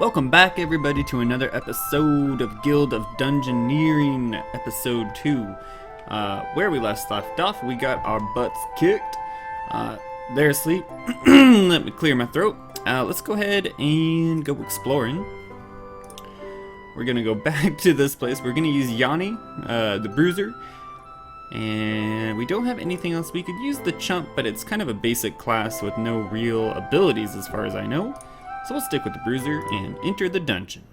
Welcome back, everybody, to another episode of Guild of Dungeoneering, episode 2. Where we last left off, we got our butts kicked. They're asleep. Let me clear my throat. Let's go ahead and go exploring. We're gonna go back to this place. We're gonna use Yanni, the Bruiser. And we don't have anything else. We could use the Chump, but it's kind of a basic class with no real abilities as far as I know. So we'll stick with the Bruiser and enter the dungeon.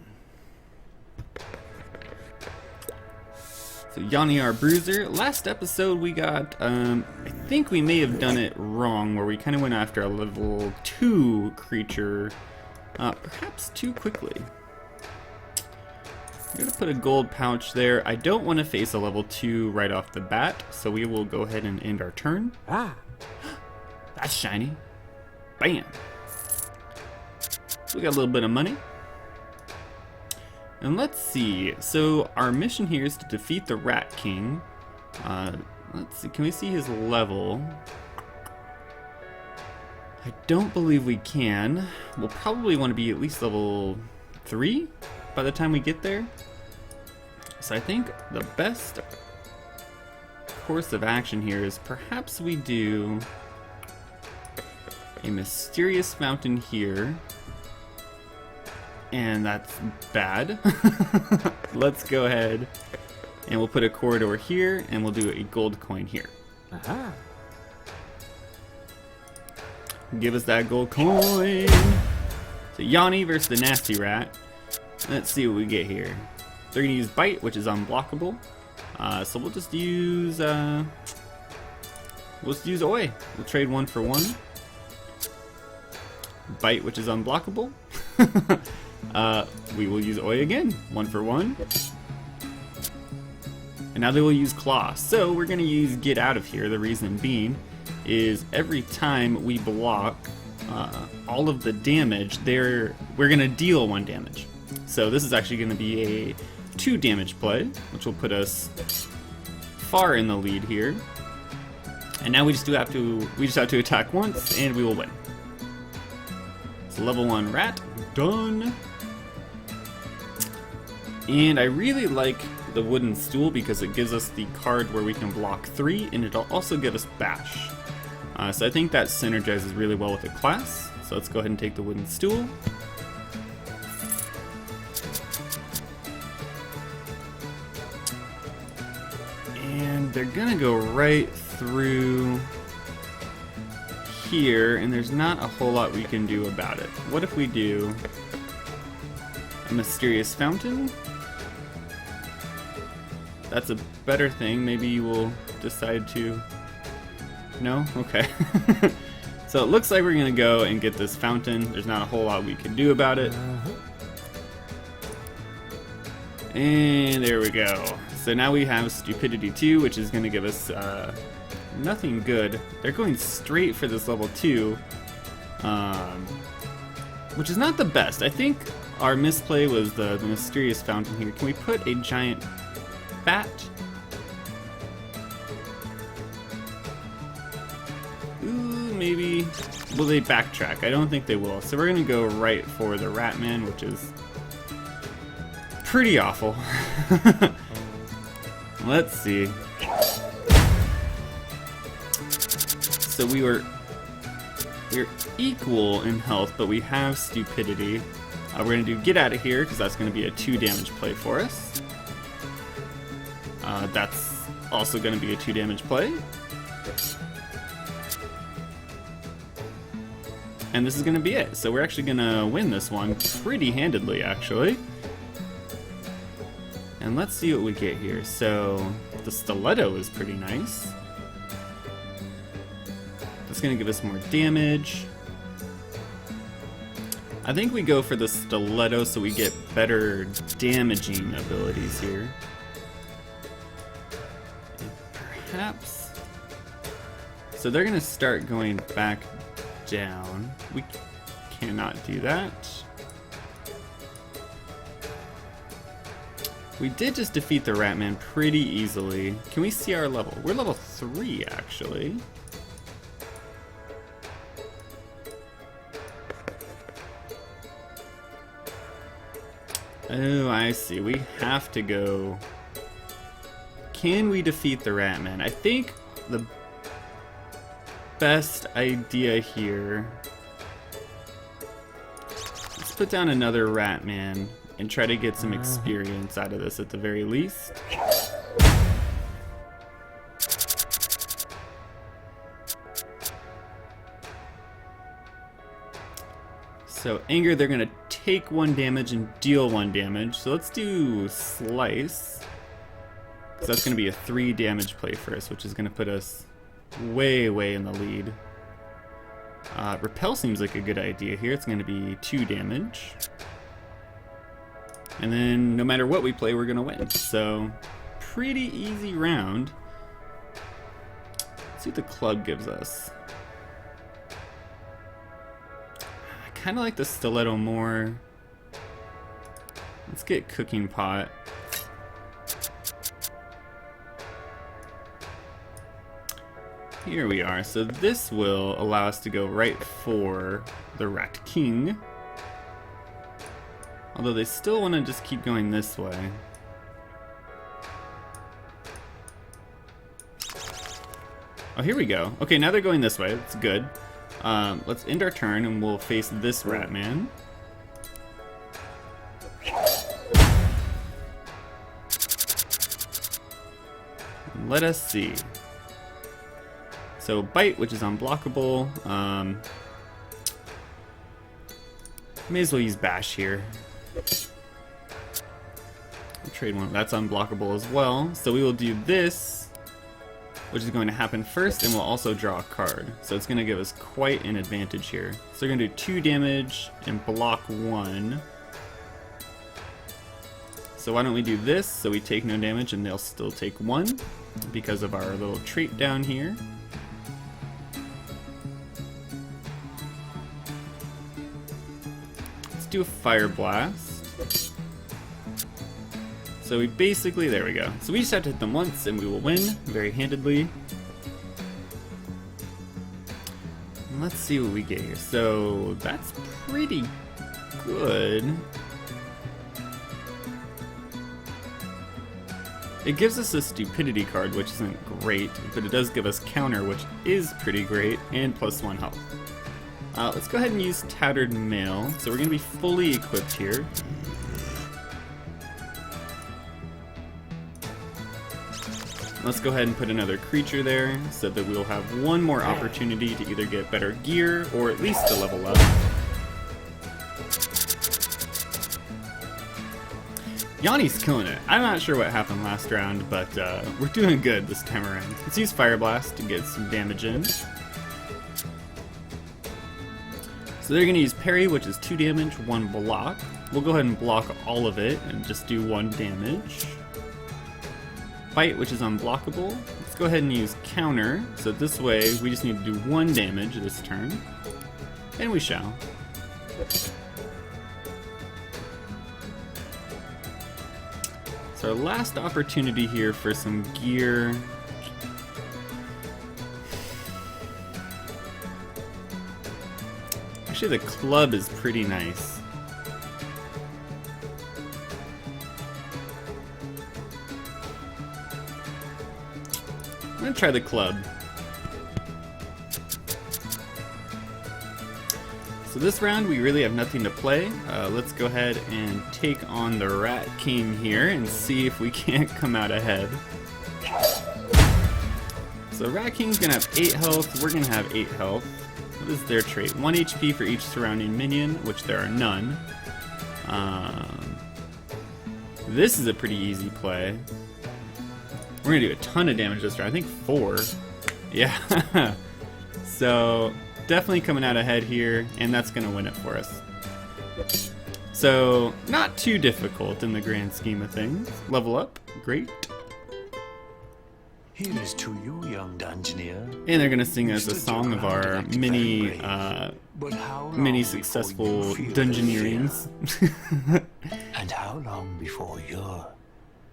So Yanni, our Bruiser. Last episode we got, I think we may have done it wrong, where we kind of went after a level 2 creature, perhaps too quickly. I'm gonna put a gold pouch there. I don't want to face a level 2 right off the bat, so we will go ahead and end our turn. That's shiny. Bam. So we got a little bit of money. And let's see. So our mission here is to defeat the Rat King. Let's see. Can we see his level? I don't believe we can. We'll probably want to be at least level 3 by the time we get there. So I think the best course of action here is perhaps we do a mysterious fountain here. And that's bad. Let's go ahead and we'll put a corridor here and we'll do a gold coin here. Aha. Give us that gold coin. So Yanni versus the nasty rat. Let's see what we get here. They're gonna use bite, which is unblockable. So we'll just use Oi. We'll trade 1 for 1. Bite, which is unblockable. We will use Oi again, 1 for 1. And now they will use Claw. So we're gonna use Get Out of Here. The reason being is every time we block all of the damage, we're gonna deal 1 damage. So this is actually gonna be a 2 damage play, which will put us far in the lead here. And now we just have to attack once and we will win. So level 1 rat, done. And I really like the wooden stool because it gives us the card where we can block 3 and it'll also give us bash. So I think that synergizes really well with the class. So let's go ahead and take the wooden stool. And they're gonna go right through here, and there's not a whole lot we can do about it. What if we do a mysterious fountain? That's a better thing. Maybe you will decide to... No? Okay. So it looks like we're gonna go and get this fountain. There's not a whole lot we can do about it. And there we go. So now we have Stupidity 2, which is gonna give us nothing good. They're going straight for this level 2, which is not the best. I think our misplay was the mysterious fountain here. Can we put a giant bat? Ooh, maybe. Will they backtrack? I don't think they will. So we're gonna go right for the Ratman, which is pretty awful. Let's see. So we're equal in health, but we have stupidity. We're gonna do Get Out of Here because that's gonna be a 2 damage play for us. That's also gonna be a 2 damage play. And this is gonna be it. So we're actually gonna win this one pretty handedly, actually. And let's see what we get here. So the stiletto is pretty nice. That's gonna give us more damage. I think we go for the stiletto so we get better damaging abilities here. And perhaps. So they're gonna start going back down. We cannot do that. We did just defeat the Ratman pretty easily. Can we see our level? We're level 3, actually. Oh, I see. We have to go. Can we defeat the Ratman? I think the best idea here. Let's put down another Ratman and try to get some experience out of this at the very least. So anger, they're gonna take 1 damage and deal 1 damage. So let's do slice. So that's gonna be a 3 damage play for us, which is gonna put us way in the lead. Repel seems like a good idea here. It's gonna be 2 damage. And then no matter what we play, we're gonna win. So pretty easy round. Let's see what the club gives us. I kinda like the stiletto more. Let's get cooking pot. Here we are. So this will allow us to go right for the Rat King. Although they still want to just keep going this way. Oh, here we go. Okay, now they're going this way. That's good. Let's end our turn and we'll face this Ratman. Let us see. So bite, which is unblockable. May as well use bash here. We'll trade one. That's unblockable as well. So we will do this, which is going to happen first, and we'll also draw a card. So it's going to give us quite an advantage here. So we're going to do 2 damage and block 1. So why don't we do this so we take no damage and they'll still take 1 because of our little trait down here. Let's do a fire blast. So we basically, there we go. So we just have to hit them once and we will win very handedly. And let's see what we get here. So that's pretty good. It gives us a stupidity card, which isn't great, but it does give us counter, which is pretty great, and +1 health. Let's go ahead and use Tattered Mail. So we're going to be fully equipped here. Let's go ahead and put another creature there so that we'll have one more opportunity to either get better gear or at least to level up. Yanni's killing it. I'm not sure what happened last round, but we're doing good this time around. Let's use Fire Blast to get some damage in. So they're going to use Parry, which is 2 damage, 1 block. We'll go ahead and block all of it and just do 1 damage. Bite, which is unblockable. Let's go ahead and use Counter. So this way, we just need to do 1 damage this turn. And we shall. So our last opportunity here for some gear. Actually, the club is pretty nice. I'm gonna try the club. So this round we really have nothing to play. Let's go ahead and take on the Rat King here and see if we can't come out ahead. So Rat King's gonna have 8 health, we're gonna have 8 health. What is their trait? 1 HP for each surrounding minion, which there are none. This is a pretty easy play. We're gonna do a ton of damage this round, I think 4. Yeah. So definitely coming out ahead here, and that's gonna win it for us. So not too difficult in the grand scheme of things. Level up, great. Here is to you, young Dungeoneer. And they're gonna sing us a song of our many successful Dungeoneerings. And how long before you're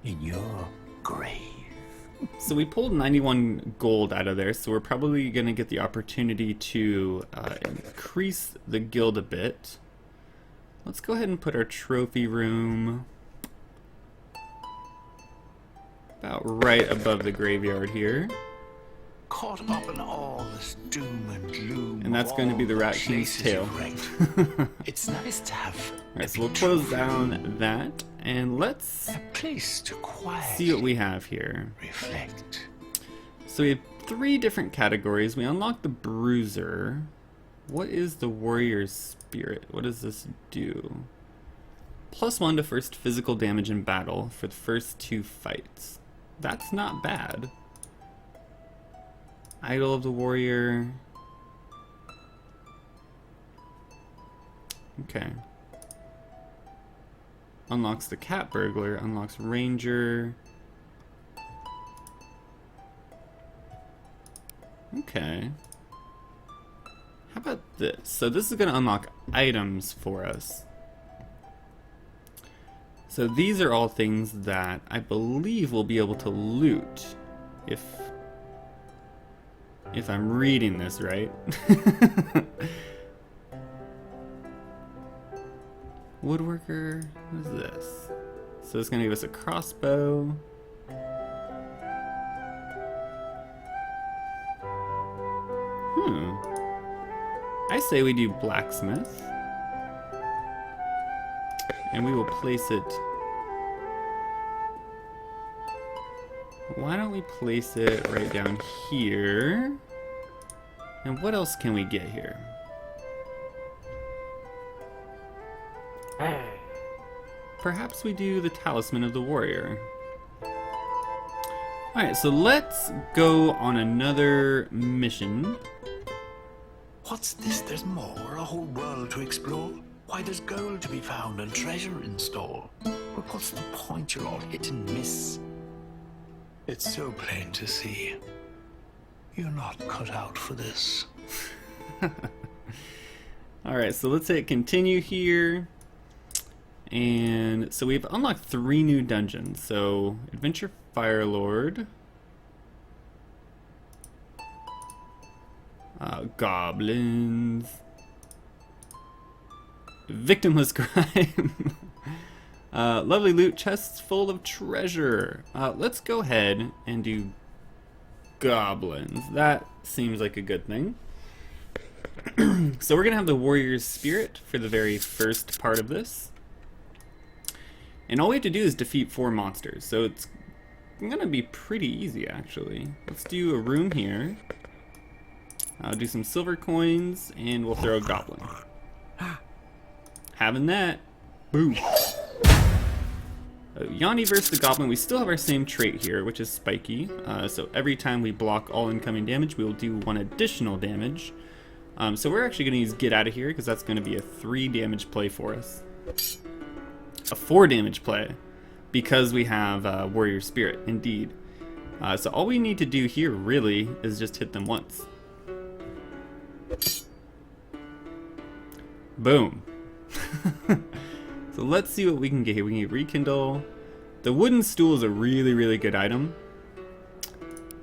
in your grave? So we pulled 91 gold out of there, so we're probably going to get the opportunity to increase the guild a bit. Let's go ahead and put our trophy room. about right above the graveyard here. Caught up in all this doom and gloom. And that's going to be the Rat King's tail. It's nice to have. Alright, so we'll close down that, and let's a place to quiet. see what we have here. Reflect. So we have 3 different categories. We unlock the Bruiser. What is the Warrior's Spirit? What does this do? +1 to first physical damage in battle for the first 2 fights. That's not bad. Idol of the Warrior. Okay. Unlocks the Cat Burglar, unlocks Ranger. Okay. How about this? So this is going to unlock items for us. So these are all things that I believe we'll be able to loot if I'm reading this right. Woodworker, what is this? So it's going to give us a crossbow. I say we do blacksmith. And we will place it. Why don't we place it right down here? And what else can we get here? Perhaps we do the Talisman of the Warrior. Alright, so let's go on another mission. What's this? There's more? A whole world to explore? Why, there's gold to be found and treasure in store. But what's the point? You're all hit and miss. It's so plain to see. You're not cut out for this. Alright, so let's hit continue here. And so we've unlocked 3 new dungeons. So, Adventure Firelord. Goblins. Victimless crime. Lovely loot chests full of treasure. Let's go ahead and do goblins. That seems like a good thing. So we're gonna have the Warrior's Spirit for the very first part of this. And all we have to do is defeat 4 monsters. So it's gonna be pretty easy actually. Let's do a room here. I'll do some silver coins and we'll throw a goblin. Having that. Boom. Yanni versus the goblin. We still have our same trait here, which is spiky. So every time we block all incoming damage, we will do 1 additional damage. So we're actually going to use Get Out of Here because that's going to be a 3 damage play for us. A 4 damage play because we have Warrior Spirit, indeed. So all we need to do here really is just hit them once. Boom. So let's see what we can get here. We can get Rekindle. The wooden stool is a really, really good item.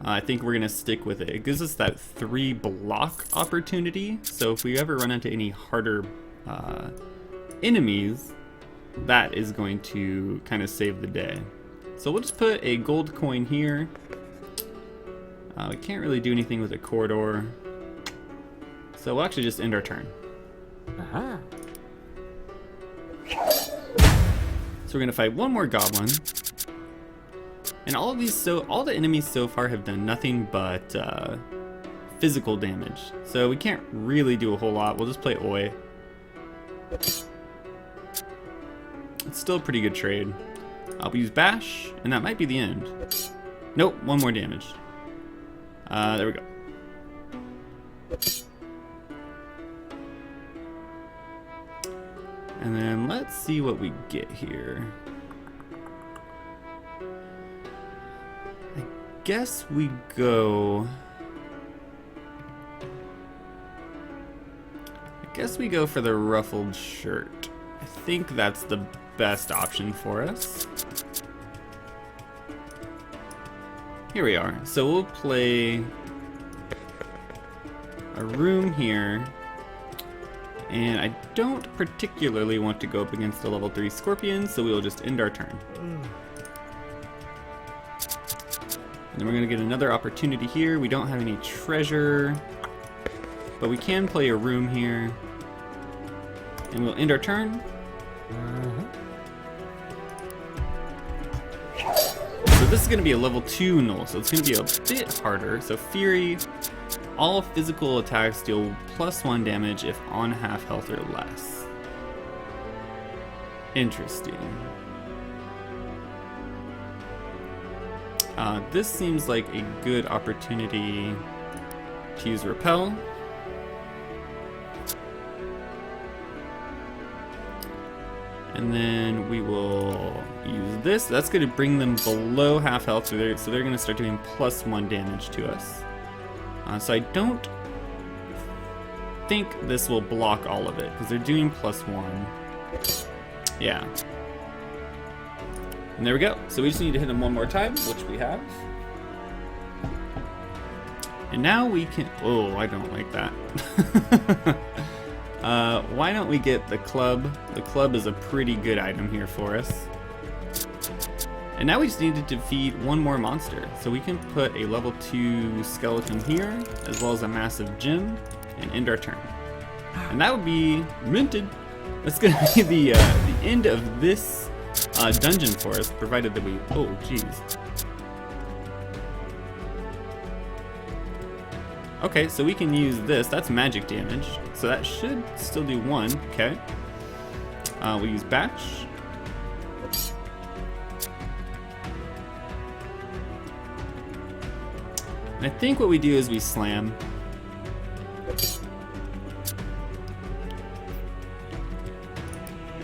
I think we're going to stick with it. It gives us that 3 block opportunity. So if we ever run into any harder enemies, that is going to kind of save the day. So we'll just put a gold coin here. We can't really do anything with a corridor. So we'll actually just end our turn. Uh-huh. So we're gonna fight 1 more goblin. And all the enemies so far have done nothing but physical damage. So we can't really do a whole lot. We'll just play Oi. It's still a pretty good trade. I'll use Bash, and that might be the end. Nope, 1 more damage. There we go. And then let's see what we get here. I guess we go for the ruffled shirt. I think that's the best option for us. Here we are. So we'll play a room here. And I don't particularly want to go up against a level 3 scorpion, so we will just end our turn. And then we're going to get another opportunity here. We don't have any treasure, but we can play a room here. And we'll end our turn. So this is going to be a level 2 null, so it's going to be a bit harder. So Fury, all physical attacks deal +1 damage if on half health or less. Interesting. This seems like a good opportunity to use Repel. And then we will use this. That's going to bring them below half health, so they're going to start doing +1 damage to us. So I don't think this will block all of it, because they're doing +1. Yeah. And there we go. So we just need to hit them one more time, which we have. And now we can... Oh, I don't like that. Why don't we get the club? The club is a pretty good item here for us. And now we just need to defeat one more monster. So we can put a level 2 skeleton here, as well as a massive gem, and end our turn. And that would be minted. That's going to be the end of this dungeon for us, provided that we... Oh, jeez. Okay, so we can use this. That's magic damage. So that should still do 1. Okay. We'll use Batch. And I think what we do is we slam.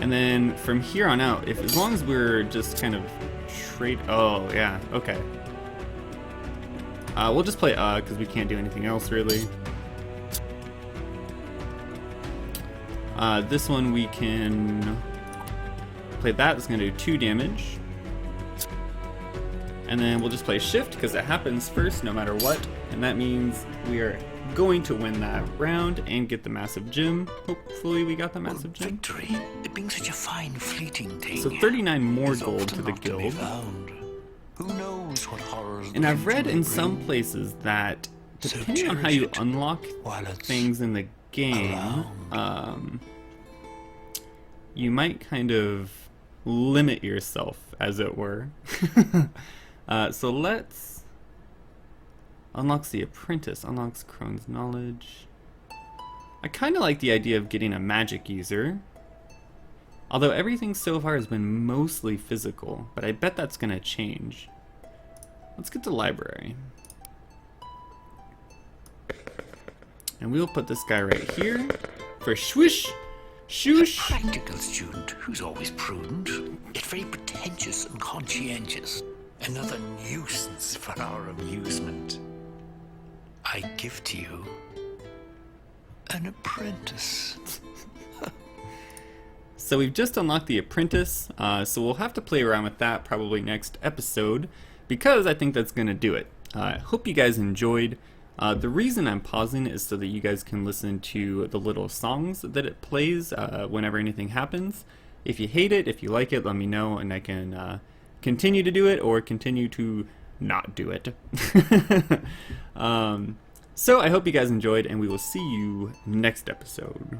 And then from here on out, as long as we're just kind of oh yeah, okay. We'll just play because we can't do anything else really. This one we can play that. It's going to do 2 damage. And then we'll just play shift because it happens first no matter what. And that means we are going to win that round and get the massive gem. Hopefully we got the massive gem. Victory, it being such a fine fleeting thing. So 39 more gold to the guild. Who knows what horrors. And I've read in some places that depending on how you unlock things in the game, you might kind of limit yourself, as it were. So let's... Unlocks the apprentice, unlocks Crone's knowledge. I kind of like the idea of getting a magic user. Although everything so far has been mostly physical, but I bet that's going to change. Let's get the library. And we'll put this guy right here for swish, shoosh. A practical student who's always prudent, yet very pretentious and conscientious. Another nuisance for our amusement. I give to you an apprentice. So we've just unlocked the apprentice, so we'll have to play around with that probably next episode, because I think that's going to do it. I hope you guys enjoyed. The reason I'm pausing is so that you guys can listen to the little songs that it plays whenever anything happens. If you hate it, if you like it, let me know, and I can continue to do it or continue to not do it. So I hope you guys enjoyed, and we will see you next episode.